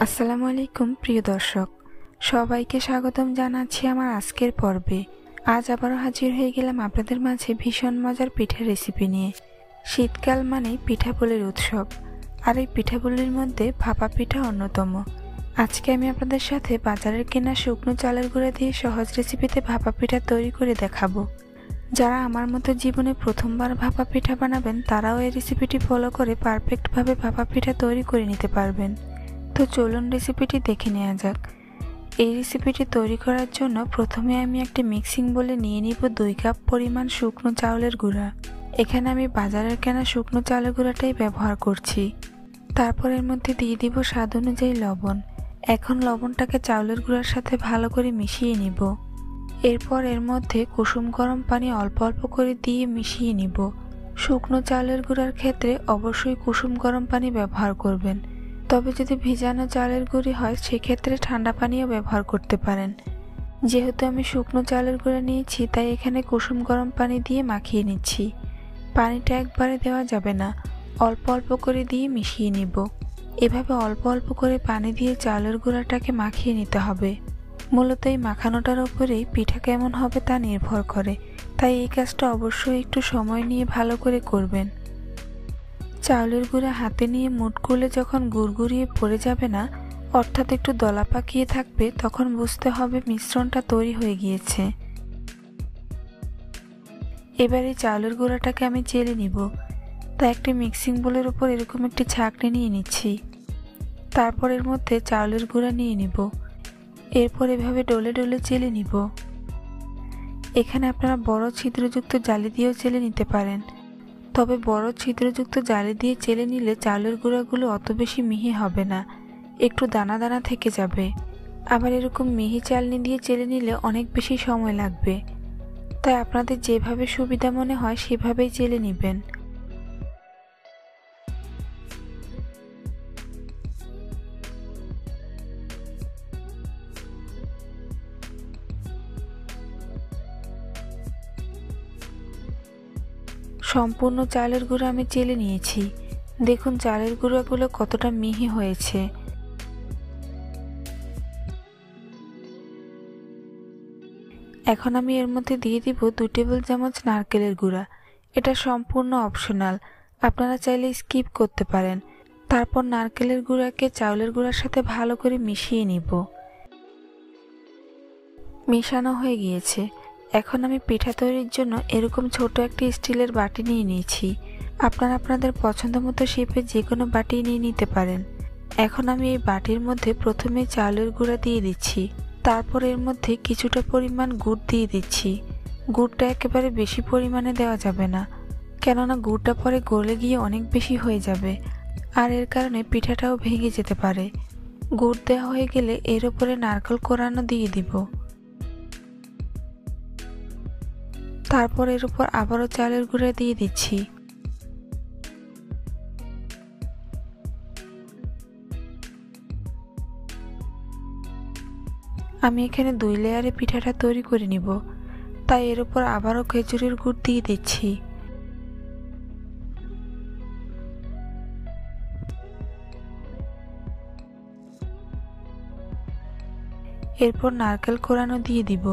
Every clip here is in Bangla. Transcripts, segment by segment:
আসসালামু আলাইকুম প্রিয় দর্শক, সবাইকে স্বাগতম জানাচ্ছি আমার আজকের পর্বে। আজ আবারও হাজির হয়ে গেলাম আপনাদের মাঝে ভীষণ মজার পিঠার রেসিপি নিয়ে। শীতকাল মানেই পিঠাপুলির উৎসব, আর এই পিঠাপুলির মধ্যে ভাপা পিঠা অন্যতম। আজকে আমি আপনাদের সাথে বাজারের কেনা শুকনো চালের গুঁড়া দিয়ে সহজ রেসিপিতে ভাপা পিঠা তৈরি করে দেখাবো। যারা আমার মতো জীবনে প্রথমবার ভাপা পিঠা বানাবেন তারাও এই রেসিপিটি ফলো করে পারফেক্টভাবে ভাপা পিঠা তৈরি করে নিতে পারবেন। তো চলুন রেসিপিটি দেখে নেওয়া যাক। এই রেসিপিটি তৈরি করার জন্য প্রথমে আমি একটি মিক্সিং বোলে নিয়ে নিব 2 কাপ পরিমাণ শুকনো চাউলের গুঁড়া। এখানে আমি বাজারের কেনা শুকনো চালের গুঁড়াটাই ব্যবহার করছি। তারপর এর মধ্যে দিয়ে দিব স্বাদ অনুযায়ী লবণ। এখন লবণটাকে চাউলের গুঁড়ার সাথে ভালো করে মিশিয়ে নিব। এরপর এর মধ্যে কুসুম গরম পানি অল্প অল্প করে দিয়ে মিশিয়ে নিব। শুকনো চালের গুঁড়ার ক্ষেত্রে অবশ্যই কুসুম গরম পানি ব্যবহার করবেন, তবে যদি ভিজানো চালের গুঁড়ি হয় সেক্ষেত্রে ঠান্ডা পানিও ব্যবহার করতে পারেন। যেহেতু আমি শুকনো চালের গুঁড়া নিয়েছি তাই এখানে কুসুম গরম পানি দিয়ে মাখিয়ে নিচ্ছি। পানিটা একবারে দেওয়া যাবে না, অল্প অল্প করে দিয়ে মিশিয়ে নিব। এভাবে অল্প অল্প করে পানি দিয়ে চালের গুঁড়াটাকে মাখিয়ে নিতে হবে। মূলত এই মাখানোটার উপরেই পিঠা কেমন হবে তা নির্ভর করে, তাই এই কাজটা অবশ্যই একটু সময় নিয়ে ভালো করে করবেন। চাউলের গুঁড়া হাতে নিয়ে মুঠ করলে যখন গুড়গুড়িয়ে পড়ে যাবে না, অর্থাৎ একটু দলা পাকিয়ে থাকবে, তখন বুঝতে হবে মিশ্রণটা তৈরি হয়ে গিয়েছে। এবার এই চাউলের গুঁড়াটাকে আমি চেলে নিব। তাই একটি মিক্সিং বোলের উপর এরকম একটি ছাঁকনি নিয়ে নিচ্ছি। তারপর এর মধ্যে চাউলের গুঁড়া নিয়ে নিব। এরপর এভাবে ডলে ডলে চেলে নিব। এখানে আপনারা বড় ছিদ্রযুক্ত জালি দিয়েও চেলে নিতে পারেন, তবে বড় ছিদ্রযুক্ত জালি দিয়ে চেলে নিলে চালের গুঁড়াগুলো অত বেশি মিহি হবে না, একটু দানা দানা থেকে যাবে। আবার এরকম মিহি চালনি দিয়ে চেলে নিলে অনেক বেশি সময় লাগবে। তাই আপনাদের যেভাবে সুবিধা মনে হয় সেভাবেই চেলে নেবেন। সম্পূর্ণ চালের গুঁড়া আমি চেলে নিয়েছি। দেখুন চালের গুঁড়াগুলো কতটা মিহি হয়েছে। এখন আমি এর মধ্যে দিয়ে দিব 2 টেবিল চামচ নারকেলের গুঁড়া। এটা সম্পূর্ণ অপশনাল, আপনারা চাইলে স্কিপ করতে পারেন। তারপর নারকেলের গুঁড়াকে চাউলের গুঁড়ার সাথে ভালো করে মিশিয়ে নিব। মেশানো হয়ে গিয়েছে। এখন আমি পিঠা তৈরির জন্য এরকম ছোট একটি স্টিলের বাটি নিয়ে নিয়েছি। আপনারা আপনাদের পছন্দ মতো শেপে যে কোনো বাটি নিয়ে নিতে পারেন। এখন আমি এই বাটির মধ্যে প্রথমে চালের গুঁড়া দিয়ে দিচ্ছি। তারপর এর মধ্যে কিছুটা পরিমাণ গুড় দিয়ে দিচ্ছি। গুড়টা একেবারে বেশি পরিমাণে দেওয়া যাবে না, কেননা গুড়টা পরে গলে গিয়ে অনেক বেশি হয়ে যাবে, আর এর কারণে পিঠাটাও ভেঙে যেতে পারে। গুড় দেওয়া হয়ে গেলে এর উপরে নারকেল কোরানো দিয়ে দিব। তারপর এর উপর আবারও চালের গুঁড়া দিয়ে দিচ্ছি। আমি এখানে 2 লেয়ারে পিঠাটা তৈরি করে নিব, তাই এর উপর আবারও খেজুরের গুড় দিয়ে দিচ্ছি। এরপর নারকেল কোরানো দিয়ে দিব।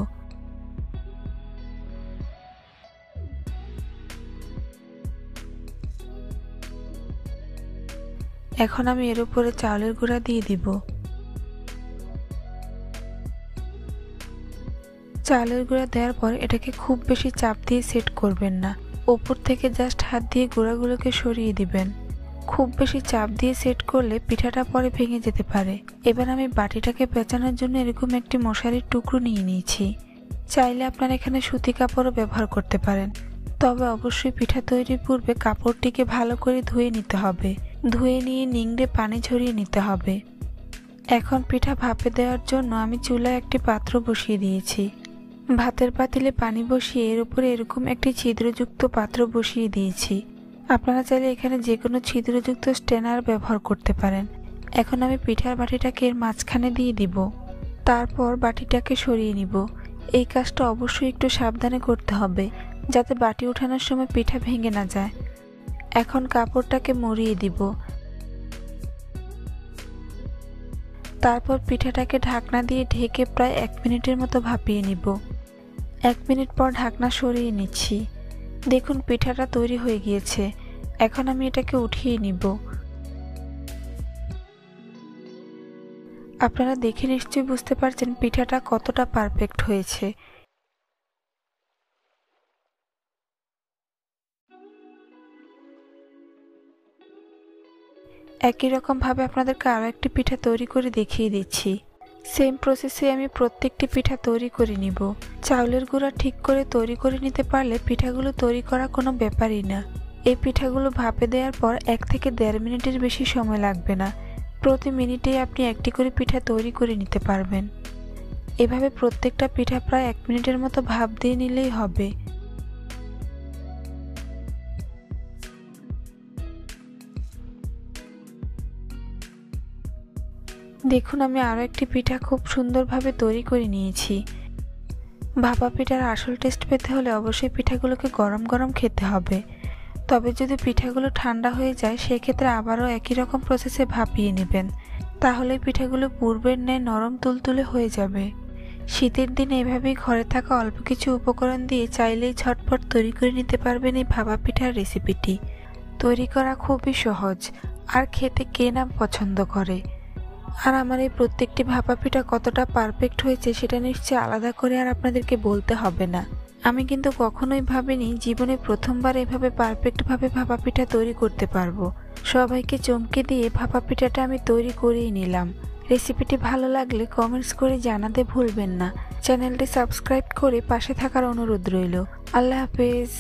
এখন আমি এর উপরে চালের গুঁড়া দিয়ে দিব। চালের গুঁড়া দেওয়ার পর এটাকে খুব বেশি চাপ দিয়ে সেট করবেন না, উপর থেকে জাস্ট হাত দিয়ে গুঁড়াগুলোকে সরিয়ে দিবেন। খুব বেশি চাপ দিয়ে সেট করলে পিঠাটা পরে ভেঙে যেতে পারে। এবার আমি বাটিটাকে পেঁচানোর জন্য এরকম একটি মশারির টুকরো নিয়ে নিয়েছি। চাইলে আপনারা এখানে সুতি কাপড়ও ব্যবহার করতে পারেন, তবে অবশ্যই পিঠা তৈরির পূর্বে কাপড়টিকে ভালো করে ধুয়ে নিতে হবে। ধুয়ে নিয়ে নিংড়ে পানি ঝরিয়ে নিতে হবে। এখন পিঠা ভাপে দেওয়ার জন্য আমি চুলায় একটি পাত্র বসিয়ে দিয়েছি। ভাতের পাতিলে পানি বসিয়ে এর উপরে এরকম একটি ছিদ্রযুক্ত পাত্র বসিয়ে দিয়েছি। আপনারা চাইলে এখানে যে কোনো ছিদ্রযুক্ত স্ট্যানার ব্যবহার করতে পারেন। এখন আমি পিঠার বাটিটাকে এর মাঝখানে দিয়ে দিব। তারপর বাটিটাকে সরিয়ে নিব। এই কাজটা অবশ্যই একটু সাবধানে করতে হবে, যাতে বাটি ওঠানোর সময় পিঠা ভেঙে না যায়। এখন কাপড়টাকে মুড়িয়ে দিব। তারপর পিঠাটাকে ঢাকনা দিয়ে ঢেকে প্রায় 1 মিনিটের মতো ভাপিয়ে নিব। 1 মিনিট পর ঢাকনা সরিয়ে নিচ্ছি। দেখুন পিঠাটা তৈরি হয়ে গিয়েছে। এখন আমি এটাকে উঠিয়ে নিব। আপনারা দেখে নিশ্চয়ই বুঝতে পারছেন পিঠাটা কতটা পারফেক্ট হয়েছে। একই রকম ভাবে আপনাদেরকে আরো একটি পিঠা তৈরি করে দেখিয়ে দিচ্ছি। সেম প্রসেসে আমি প্রত্যেকটি পিঠা তৈরি করে নিব। চাউলের গুঁড়া ঠিক করে তৈরি করে নিতে পারলে পিঠাগুলো তৈরি করা কোনো ব্যাপারই না। এই পিঠাগুলো ভাপে দেওয়ার পর 1 থেকে 1.5 মিনিটের বেশি সময় লাগবে না। প্রতি মিনিটেই আপনি একটি করে পিঠা তৈরি করে নিতে পারবেন। এভাবে প্রত্যেকটা পিঠা প্রায় 1 মিনিটের মতো ভাপ দিয়ে নিলেই হবে। দেখুন আমি আরো একটি পিঠা খুব সুন্দরভাবে তৈরি করে নিয়েছি। ভাপা পিঠার আসল টেস্ট পেতে হলে অবশ্যই পিঠাগুলোকে গরম গরম খেতে হবে। তবে যদি পিঠাগুলো ঠান্ডা হয়ে যায় সেক্ষেত্রে আবারও একই রকম প্রসেসে ভাপিয়ে নেবেন। তাহলে পিঠাগুলো পূর্বের ন্যায় নরম তুলতুলে হয়ে যাবে। শীতের দিনে এভাবেই ঘরে থাকা অল্প কিছু উপকরণ দিয়ে চাইলেই ঝটপট তৈরি করে নিতে পারবেন এই ভাপা পিঠার রেসিপিটি। তৈরি করা খুবই সহজ, আর খেতে কে না পছন্দ করে। আর আমার এই প্রত্যেকটি ভাপা পিঠা কতটা পারফেক্ট হয়েছে সেটা নিশ্চয়ই আলাদা করে আর আপনাদেরকে বলতে হবে না। আমি কিন্তু কখনোই ভাবিনি জীবনে প্রথমবার এভাবে পারফেক্টভাবে ভাপা পিঠা তৈরি করতে পারবো। সবাইকে চমকে দিয়ে ভাপা পিঠাটা আমি তৈরি করেই নিলাম। রেসিপিটি ভালো লাগলে কমেন্টস করে জানাতে ভুলবেন না। চ্যানেলটি সাবস্ক্রাইব করে পাশে থাকার অনুরোধ রইল। আল্লাহ হাফেজ।